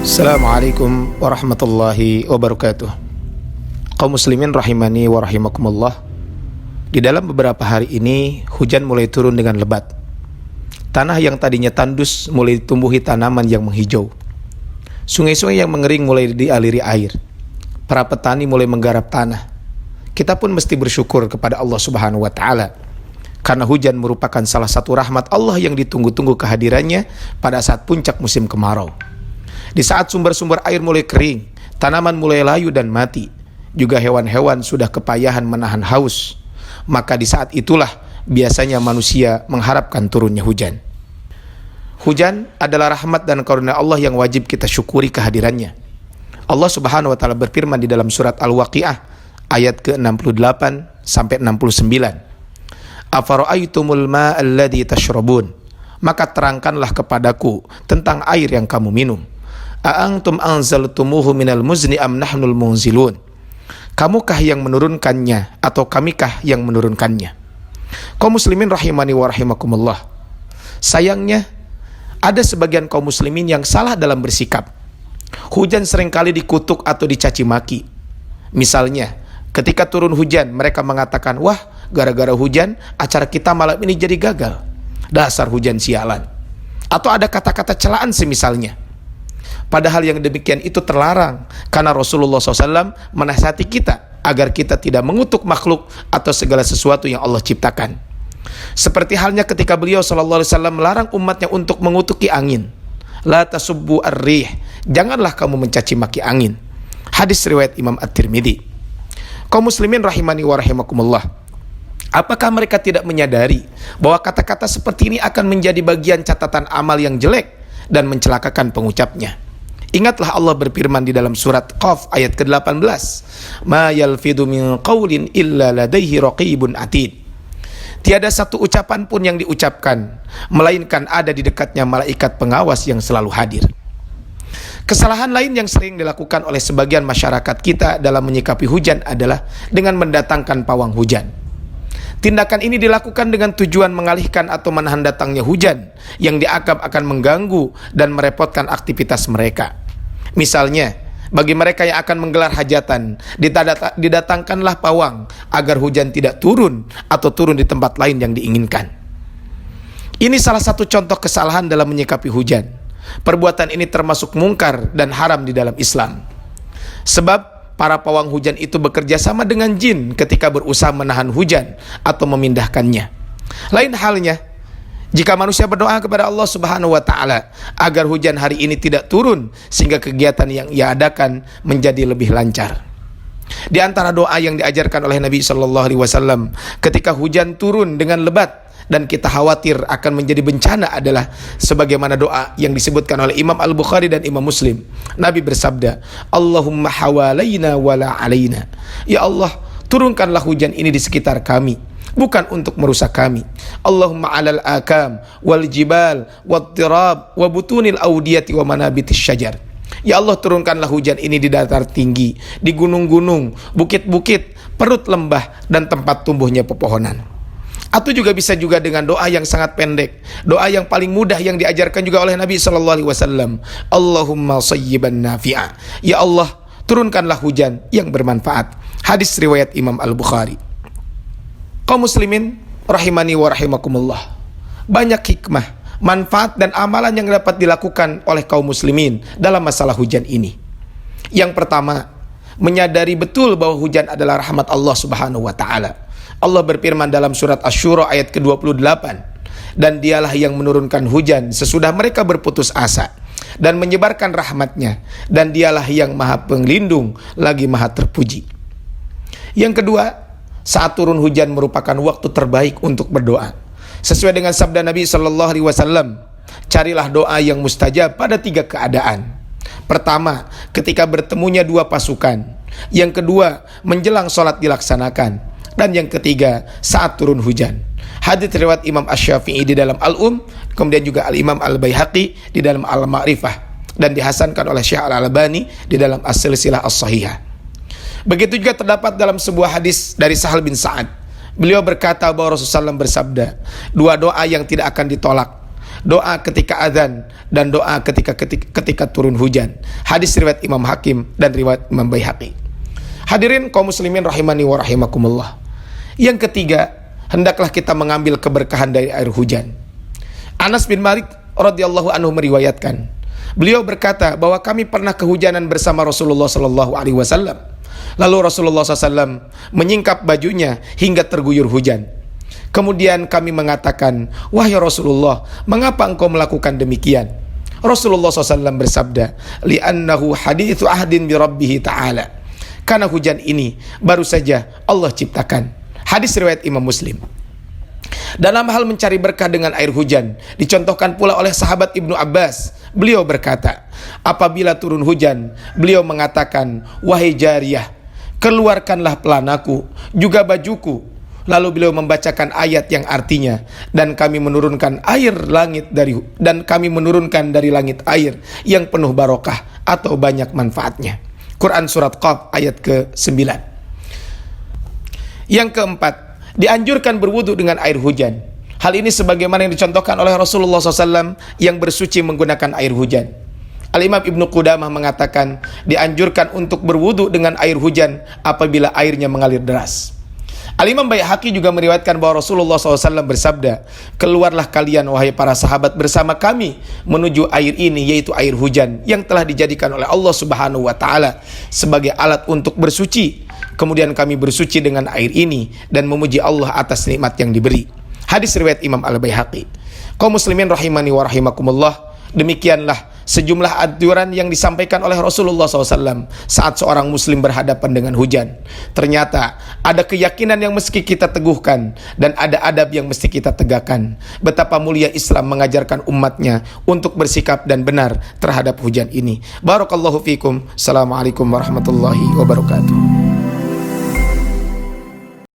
Assalamualaikum warahmatullahi wabarakatuh. Kaum muslimin rahimani wa rahimakumullah. Di dalam beberapa hari ini hujan mulai turun dengan lebat. Tanah yang tadinya tandus mulai ditumbuhi tanaman yang menghijau. Sungai-sungai yang mengering mulai dialiri air. Para petani mulai menggarap tanah. Kita pun mesti bersyukur kepada Allah Subhanahu wa taala, karena hujan merupakan salah satu rahmat Allah yang ditunggu-tunggu kehadirannya pada saat puncak musim kemarau. Di saat sumber-sumber air mulai kering, tanaman mulai layu dan mati, juga hewan-hewan sudah kepayahan menahan haus, maka di saat itulah biasanya manusia mengharapkan turunnya hujan. Hujan adalah rahmat dan karunia Allah yang wajib kita syukuri kehadirannya. Allah Subhanahu wa taala berfirman di dalam surat Al-Waqiah ayat ke-68 sampai 69. Afara'aitumul ma'a alladhi tashrabun? Maka terangkanlah kepadaku tentang air yang kamu minum. A'antum anzaltumuhu minal muzni am nahnul munzilun? Kamukah yang menurunkannya atau kamikah yang menurunkannya? Kaum muslimin rahimani wa rahimakumullah. Sayangnya ada sebagian kaum muslimin yang salah dalam bersikap. Hujan seringkali dikutuk atau dicaci maki. Misalnya, ketika turun hujan mereka mengatakan, "Wah, gara-gara hujan acara kita malam ini jadi gagal. Dasar hujan sialan." Atau ada kata-kata celaan semisalnya. Padahal yang demikian itu terlarang, karena Rasulullah SAW menasihati kita agar kita tidak mengutuk makhluk atau segala sesuatu yang Allah ciptakan. Seperti halnya ketika beliau SAW melarang umatnya untuk mengutuki angin. La tasubbu ar-rih, janganlah kamu mencaci maki angin. Hadis riwayat Imam At-Tirmidzi. Kaum muslimin rahimani wa rahimakumullah. Apakah mereka tidak menyadari bahwa kata-kata seperti ini akan menjadi bagian catatan amal yang jelek dan mencelakakan pengucapnya? Ingatlah Allah berfirman di dalam surat Qaf ayat ke-18. Ma yalfidu min qawlin illa ladaihi raqibun atid. Tiada satu ucapan pun yang diucapkan, melainkan ada di dekatnya malaikat pengawas yang selalu hadir. Kesalahan lain yang sering dilakukan oleh sebagian masyarakat kita dalam menyikapi hujan adalah dengan mendatangkan pawang hujan. Tindakan ini dilakukan dengan tujuan mengalihkan atau menahan datangnya hujan yang dianggap akan mengganggu dan merepotkan aktivitas mereka. Misalnya, bagi mereka yang akan menggelar hajatan, didatangkanlah pawang agar hujan tidak turun atau turun di tempat lain yang diinginkan. Ini salah satu contoh kesalahan dalam menyikapi hujan. Perbuatan ini termasuk mungkar dan haram di dalam Islam. Sebab para pawang hujan itu bekerja sama dengan jin ketika berusaha menahan hujan atau memindahkannya. Lain halnya jika manusia berdoa kepada Allah Subhanahu wa taala agar hujan hari ini tidak turun sehingga kegiatan yang ia adakan menjadi lebih lancar. Di antara doa yang diajarkan oleh Nabi sallallahu alaihi wasallam ketika hujan turun dengan lebat dan kita khawatir akan menjadi bencana adalah sebagaimana doa yang disebutkan oleh Imam Al-Bukhari dan Imam Muslim. Nabi bersabda, "Allahumma hawalaina wala alaina." Ya Allah, turunkanlah hujan ini di sekitar kami, bukan untuk merusak kami. Allahumma alal akam wal jibal wat tirab wa butunil audiyati wa manabitis syajar. Ya Allah, turunkanlah hujan ini di datar tinggi, di gunung-gunung, bukit-bukit, perut lembah dan tempat tumbuhnya pepohonan. Atau juga bisa juga dengan doa yang sangat pendek, doa yang paling mudah yang diajarkan juga oleh Nabi sallallahu alaihi wasallam. Allahumma sayyiban nafi'a. Ya Allah, turunkanlah hujan yang bermanfaat. Hadis riwayat Imam Al-Bukhari. Kaum muslimin rahimani wa rahimakumullah. Banyak hikmah, manfaat dan amalan yang dapat dilakukan oleh kaum muslimin dalam masalah hujan ini. Yang pertama, menyadari betul bahwa hujan adalah rahmat Allah Subhanahu wa taala. Allah berfirman dalam surat Asy-Syura ayat ke-28, dan dialah yang menurunkan hujan sesudah mereka berputus asa dan menyebarkan rahmatnya, dan dialah yang maha pelindung lagi maha terpuji. Yang kedua, saat turun hujan merupakan waktu terbaik untuk berdoa. Sesuai dengan sabda Nabi sallallahu alaihi wasallam, carilah doa yang mustajab pada 3 keadaan. Pertama, ketika bertemunya 2 pasukan. Yang kedua, menjelang sholat dilaksanakan. Dan yang ketiga, saat turun hujan. Hadits riwayat Imam Asy-Syafi'i di dalam kemudian juga Al-Imam Al-Baihaqi di dalam Al-Ma'rifah, dan dihasankan oleh Syekh Al-Albani di dalam As-Silsilah As-Shahihah. Begitu juga terdapat dalam sebuah hadis dari Sahal bin Sa'ad. Beliau berkata bahwa Rasulullah SAW bersabda, 2 doa yang tidak akan ditolak doa ketika azan, dan doa ketika turun hujan. Hadis riwayat Imam Hakim dan riwayat Imam Baihaqi. Hadirin kaum muslimin rahimani wa rahimakumullah. Yang ketiga, hendaklah kita mengambil keberkahan dari air hujan. Anas bin Malik radhiyallahu anhu meriwayatkan, beliau berkata bahwa kami pernah kehujanan bersama Rasulullah sallallahu alaihi wasallam. Lalu Rasulullah SAW menyingkap bajunya hingga terguyur hujan. Kemudian kami mengatakan, wahai Rasulullah, mengapa engkau melakukan demikian? Rasulullah SAW bersabda, li'annahu hadithu ahdin bi rabbih ta'ala. Karena hujan ini baru saja Allah ciptakan. Hadis riwayat Imam Muslim. Dalam hal mencari berkah dengan air hujan, dicontohkan pula oleh sahabat Ibnu Abbas. Beliau berkata, apabila turun hujan, beliau mengatakan, wahai jariyah, keluarkanlah pelanaku, juga bajuku. Lalu beliau membacakan ayat yang artinya, dan kami menurunkan dari langit air yang penuh barokah atau banyak manfaatnya. Quran surat Qaf ayat ke-9. Yang keempat, dianjurkan berwudu dengan air hujan. Hal ini sebagaimana yang dicontohkan oleh Rasulullah SAW yang bersuci menggunakan air hujan. Al-Imam Ibnu Qudamah mengatakan, dianjurkan untuk berwudu dengan air hujan apabila airnya mengalir deras. Al-Imam Baihaqi juga meriwayatkan bahwa Rasulullah SAW bersabda, keluarlah kalian wahai para sahabat bersama kami menuju air ini, yaitu air hujan yang telah dijadikan oleh Allah Subhanahu wa Ta'ala sebagai alat untuk bersuci. Kemudian kami bersuci dengan air ini dan memuji Allah atas nikmat yang diberi. Hadis riwayat Imam Al-Baihaqi. Kaum muslimin rahimani wa rahimakumullah, demikianlah sejumlah aturan yang disampaikan oleh Rasulullah SAW saat seorang muslim berhadapan dengan hujan. Ternyata ada keyakinan yang mesti kita teguhkan dan ada adab yang mesti kita tegakkan. Betapa mulia Islam mengajarkan umatnya untuk bersikap dan benar terhadap hujan ini. Barakallahu fikum. Assalamualaikum warahmatullahi wabarakatuh.